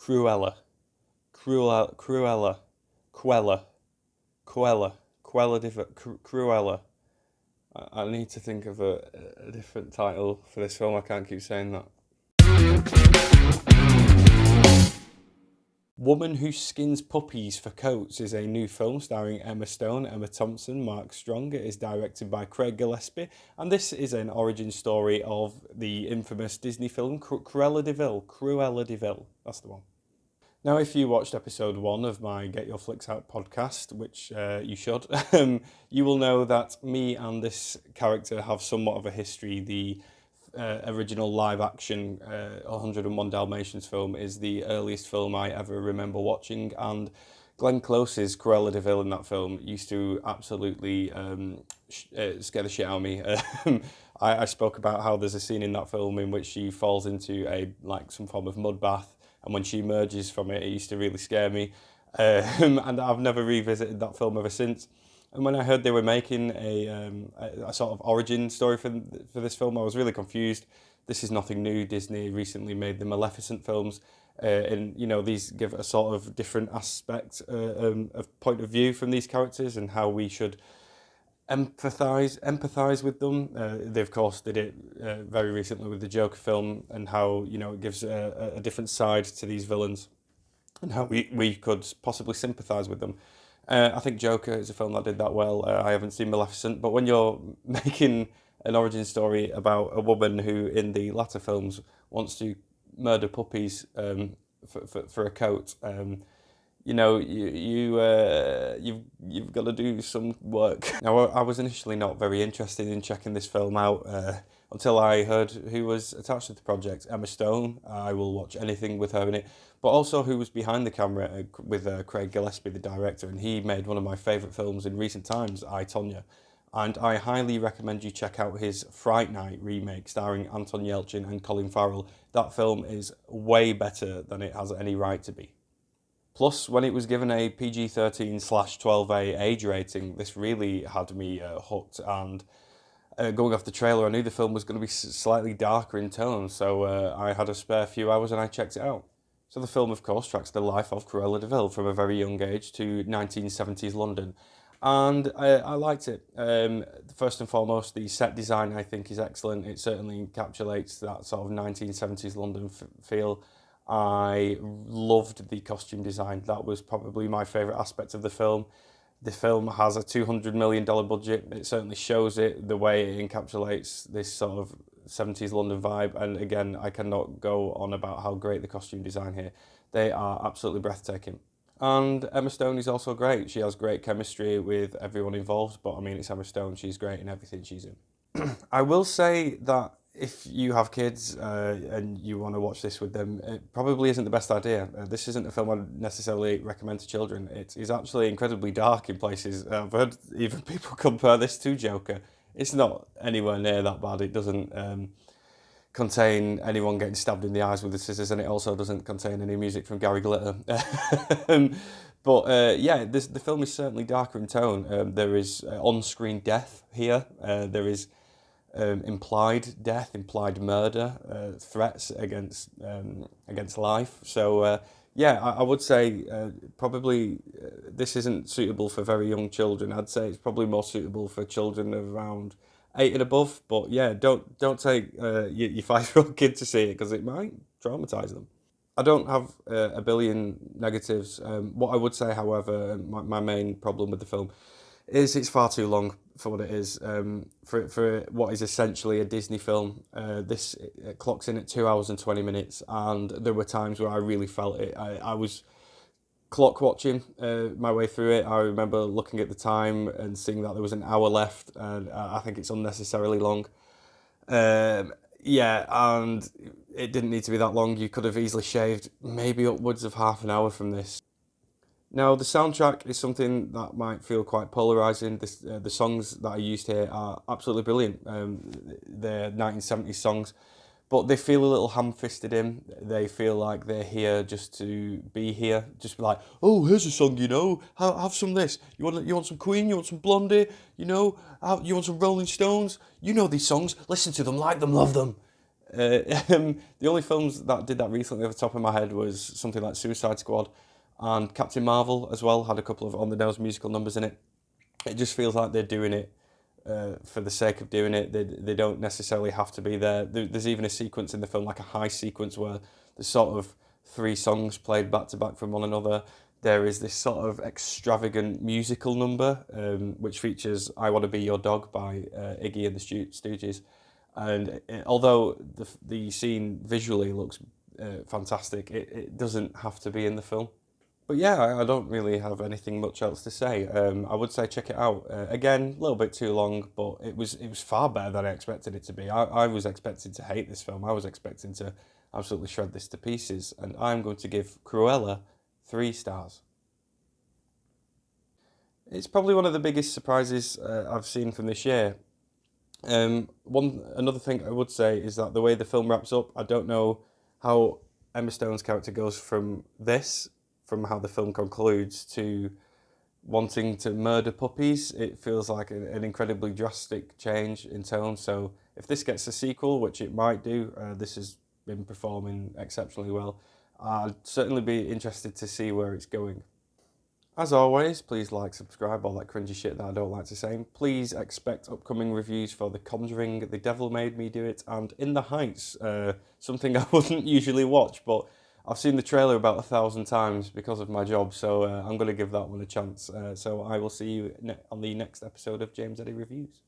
Cruella, Cruella, Quella, Quella Cruella. I need to think of a different title for this film. I can't keep saying that. Woman Who Skins Puppies for Coats is a new film starring Emma Stone, Emma Thompson, Mark Strong. It is directed by Craig Gillespie, and this is an origin story of the infamous Disney film Cruella de Vil. Cruella de Vil, that's the one. Now, if you watched episode 1 of my Get Your Flicks Out podcast, which you should, you will know that me and this character have somewhat of a history. The original live-action 101 Dalmatians film is the earliest film I ever remember watching, and Glenn Close's Cruella de Vil in that film used to absolutely scare the shit out of me. I spoke about how there's a scene in that film in which she falls into some form of mud bath, and when she emerges from it, it used to really scare me. And I've never revisited that film ever since. And when I heard they were making a sort of origin story for this film, I was really confused. This is nothing new. Disney recently made the Maleficent films, and these give a sort of different aspect of point of view from these characters and how we should empathise with them. They of course did it very recently with the Joker film, and how it gives a different side to these villains, and how we could possibly sympathise with them. I think Joker is a film that did that well. I haven't seen Maleficent, but when you're making an origin story about a woman who, in the latter films, wants to murder puppies for a coat, you've got to do some work. Now, I was initially not very interested in checking this film out until I heard who was attached to the project. Emma Stone. I will watch anything with her in it. But also who was behind the camera with Craig Gillespie, the director, and he made one of my favourite films in recent times, I, Tonya. And I highly recommend you check out his Fright Night remake starring Anton Yelchin and Colin Farrell. That film is way better than it has any right to be. Plus, when it was given a PG-13/12A age rating, this really had me hooked, and going off the trailer, I knew the film was going to be slightly darker in tone, so I had a spare few hours and I checked it out. So the film, of course, tracks the life of Cruella de Vil from a very young age to 1970s London, and I liked it. First and foremost, the set design I think is excellent. It certainly encapsulates that sort of 1970s London feel. I loved the costume design. That was probably my favourite aspect of the film. The film has a $200 million budget. It certainly shows it, the way it encapsulates this sort of 70s London vibe. And again, I cannot go on about how great the costume design here. They are absolutely breathtaking. And Emma Stone is also great. She has great chemistry with everyone involved, but I mean, it's Emma Stone. She's great in everything she's in. I will say that if you have kids and you want to watch this with them, it probably isn't the best idea. This isn't a film I'd necessarily recommend to children. It is actually incredibly dark in places. I've heard even people compare this to Joker. It's not anywhere near that bad. It doesn't contain anyone getting stabbed in the eyes with the scissors, and it also doesn't contain any music from Gary Glitter. The film is certainly darker in tone. There is on-screen death here. There is implied death, implied murder, threats against life. So I would say probably this isn't suitable for very young children. I'd say it's probably more suitable for children of around 8 and above. But yeah, don't take your 5-year-old kid to see it, because it might traumatise them. I don't have a billion negatives. What I would say, however, my main problem with the film is it's far too long for what it is. For what is essentially a Disney film, this clocks in at 2 hours and 20 minutes, and there were times where I really felt it. I was clock watching my way through it. I remember looking at the time and seeing that there was an hour left, and I think it's unnecessarily long. And it didn't need to be that long. You could have easily shaved maybe upwards of half an hour from this. Now, the soundtrack is something that might feel quite polarising. The songs that are used here are absolutely brilliant. They're 1970s songs, but they feel a little ham-fisted in. They feel like they're here just to be here. Just be like, oh, here's a song, have some of this. You want some Queen, you want some Blondie, you want some Rolling Stones. You know these songs, listen to them, like them, love them. The only films that did that recently off the top of my head was something like Suicide Squad, and Captain Marvel as well had a couple of on-the-nose musical numbers in it. It just feels like they're doing it for the sake of doing it. They don't necessarily have to be there. There's even a sequence in the film, like a high sequence, where there's sort of three songs played back to back from one another. There is this sort of extravagant musical number, which features "I Want to Be Your Dog" by Iggy and the Stooges. And although the scene visually looks fantastic, it doesn't have to be in the film. But yeah, I don't really have anything much else to say. I would say check it out. Again, a little bit too long, but it was far better than I expected it to be. I was expecting to hate this film. I was expecting to absolutely shred this to pieces, and I'm going to give Cruella 3 stars. It's probably one of the biggest surprises I've seen from this year. Another thing I would say is that the way the film wraps up, I don't know how Emma Stone's character goes from how the film concludes, to wanting to murder puppies. It feels like an incredibly drastic change in tone. So if this gets a sequel, which it might do, this has been performing exceptionally well. I'd certainly be interested to see where it's going. As always, please like, subscribe, all that cringy shit that I don't like to say. Please expect upcoming reviews for The Conjuring, The Devil Made Me Do It, and In the Heights, something I wouldn't usually watch, but I've seen the trailer about 1,000 times because of my job, so I'm going to give that one a chance. So I will see you on the next episode of James Eddy Reviews.